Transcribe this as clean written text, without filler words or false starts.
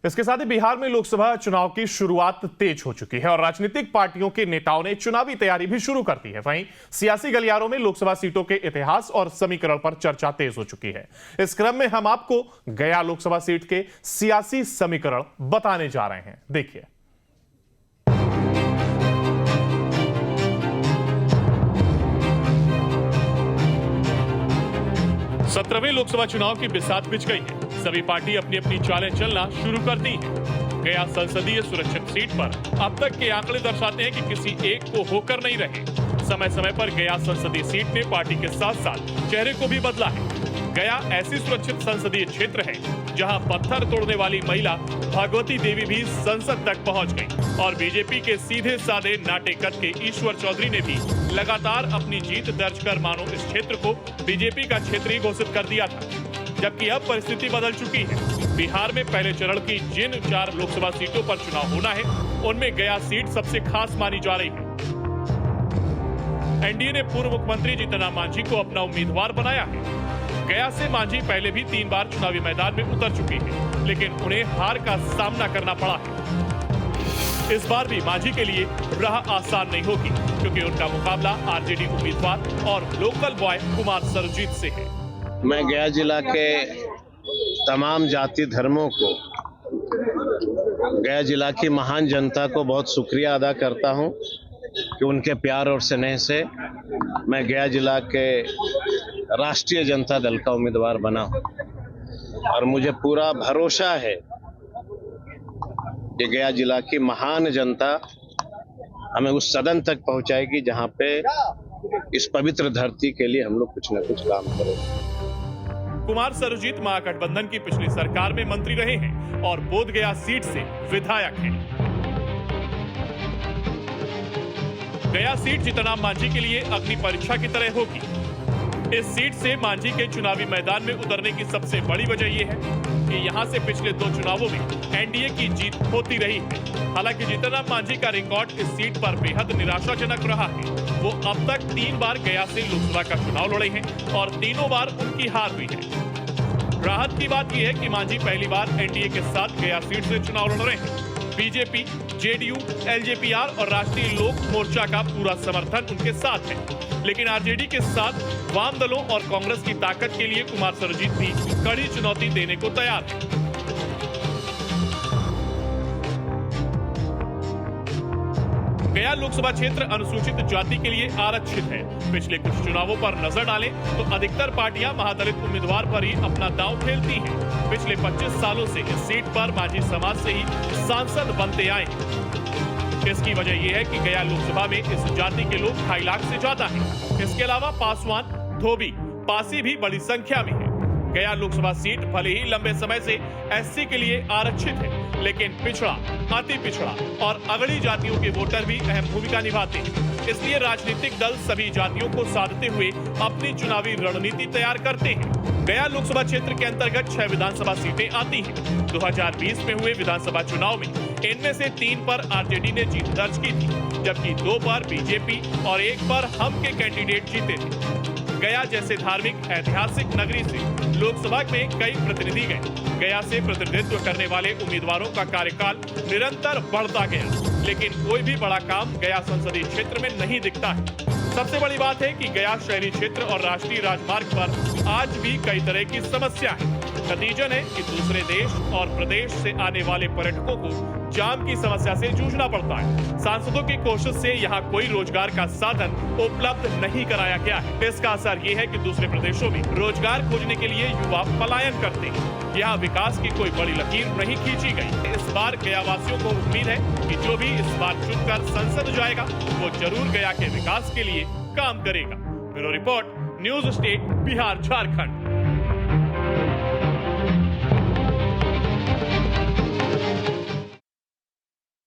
इसके साथ ही बिहार में लोकसभा चुनाव की शुरुआत तेज हो चुकी है और राजनीतिक पार्टियों के नेताओं ने चुनावी तैयारी भी शुरू कर दी है। वहीं सियासी गलियारों में लोकसभा सीटों के इतिहास और समीकरण पर चर्चा तेज हो चुकी है। इस क्रम में हम आपको गया लोकसभा सीट के सियासी समीकरण बताने जा रहे हैं। देखिए। 17वें लोकसभा चुनाव की बिसात बिछ गई है। सभी पार्टी अपनी अपनी चालें चलना शुरू कर दी है। गया संसदीय सुरक्षित सीट पर अब तक के आंकड़े दर्शाते हैं कि किसी एक को होकर नहीं रहे। समय समय पर गया संसदीय सीट ने पार्टी के साथ साथ चेहरे को भी बदला है। गया ऐसी सुरक्षित संसदीय क्षेत्र है जहां पत्थर तोड़ने वाली महिला भगवती देवी भी संसद तक पहुंच गई और बीजेपी के सीधे साधे नाटे कद के ईश्वर चौधरी ने भी लगातार अपनी जीत दर्ज कर मानो इस क्षेत्र को बीजेपी का क्षेत्र ही घोषित कर दिया था। जबकि अब परिस्थिति बदल चुकी है। बिहार में पहले चरण की जिन 4 लोकसभा सीटों पर चुनाव होना है उनमें गया सीट सबसे खास मानी जा रही है। एनडीए ने पूर्व मुख्यमंत्री जीतन मांझी को अपना उम्मीदवार बनाया है। गया से मांझी पहले भी 3 बार चुनावी मैदान में उतर चुकी है, लेकिन उन्हें हार का सामना करना पड़ा है। इस बार भी मांझी के लिए राह आसान नहीं होगी, क्योंकि उनका मुकाबला आरजेडी उम्मीदवार और लोकल बॉय कुमार सरजीत से है। मैं गया जिला के तमाम जाति धर्मों को, गया जिला की महान जनता को बहुत शुक्रिया अदा करता हूं कि उनके प्यार और स्नेह से मैं गया जिला के राष्ट्रीय जनता दल का उम्मीदवार बना हूं और मुझे पूरा भरोसा है कि गया जिला की महान जनता हमें उस सदन तक पहुंचाएगी जहां पे इस पवित्र धरती के लिए हम लोग कुछ न कुछ काम करेंगे। कुमार सरजीत महागठबंधन की पिछली सरकार में मंत्री रहे हैं और बोधगया सीट से विधायक हैं। गया सीट जीतन मांझी के लिए अग्नि परीक्षा की तरह होगी। इस सीट से मांझी के चुनावी मैदान में उतरने की सबसे बड़ी वजह यह है कि यहां से पिछले 2 चुनावों में एनडीए की जीत होती रही है। हालांकि जीतन मांझी का रिकॉर्ड इस सीट पर बेहद निराशाजनक रहा है। वो अब तक 3 बार गया से लोकसभा का चुनाव लड़े हैं और तीनों बार उनकी हार हुई है। राहत की बात यह है कि मांझी पहली बार एनडीए के साथ गया सीट से चुनाव लड़ रहे हैं। बीजेपी, जेडीयू, एलजेपीआर और राष्ट्रीय लोक मोर्चा का पूरा समर्थन उनके साथ है, लेकिन आरजेडी के साथ वाम दलों और कांग्रेस की ताकत के लिए कुमार सरजीत भी कड़ी चुनौती देने को तैयार है। गया लोकसभा क्षेत्र अनुसूचित जाति के लिए आरक्षित है। पिछले कुछ चुनावों पर नजर डालें तो अधिकतर पार्टियां महादलित उम्मीदवार पर ही अपना दांव खेलती हैं। पिछले 25 सालों से इस सीट पर मांझी समाज से ही सांसद बनते आए हैं। इसकी वजह यह है कि गया लोकसभा में इस जाति के लोग 2.5 लाख से ज्यादा हैं। इसके अलावा पासवान, धोबी, पासी भी बड़ी संख्या में है। गया लोकसभा सीट भले ही लंबे समय से एससी के लिए आरक्षित है, लेकिन पिछड़ा, अति पिछड़ा और अगड़ी जातियों के वोटर भी अहम भूमिका निभाते हैं। इसलिए राजनीतिक दल सभी जातियों को साधते हुए अपनी चुनावी रणनीति तैयार करते हैं। गया लोकसभा क्षेत्र के अंतर्गत 6 विधानसभा सीटें आती हैं। 2020 में हुए विधानसभा चुनाव में इनमें से 3 पर आरजेडी ने जीत दर्ज की थी, जबकि 2 पर बीजेपी और 1 पर हम के कैंडिडेट जीते थे। गया जैसे धार्मिक ऐतिहासिक नगरी से लोकसभा में कई प्रतिनिधि गए। गया से प्रतिनिधित्व करने वाले उम्मीदवारों का कार्यकाल निरंतर बढ़ता गया, लेकिन कोई भी बड़ा काम गया संसदीय क्षेत्र में नहीं दिखता है। सबसे बड़ी बात है कि गया शहरी क्षेत्र और राष्ट्रीय राजमार्ग पर आज भी कई तरह की समस्या है। नतीजन है कि दूसरे देश और प्रदेश से आने वाले पर्यटकों को जाम की समस्या से जूझना पड़ता है। सांसदों की कोशिश से यहाँ कोई रोजगार का साधन उपलब्ध नहीं कराया गया है। इसका असर ये है कि दूसरे प्रदेशों में रोजगार खोजने के लिए युवा पलायन करते हैं। यहाँ विकास की कोई बड़ी लकीर नहीं खींची गई। इस बार गया वासियों को उम्मीद है कि जो भी इस बार चुनकर संसद जाएगा वो जरूर गया के विकास के लिए काम करेगा। Bureau report, news state, Bihar, Jharkhand.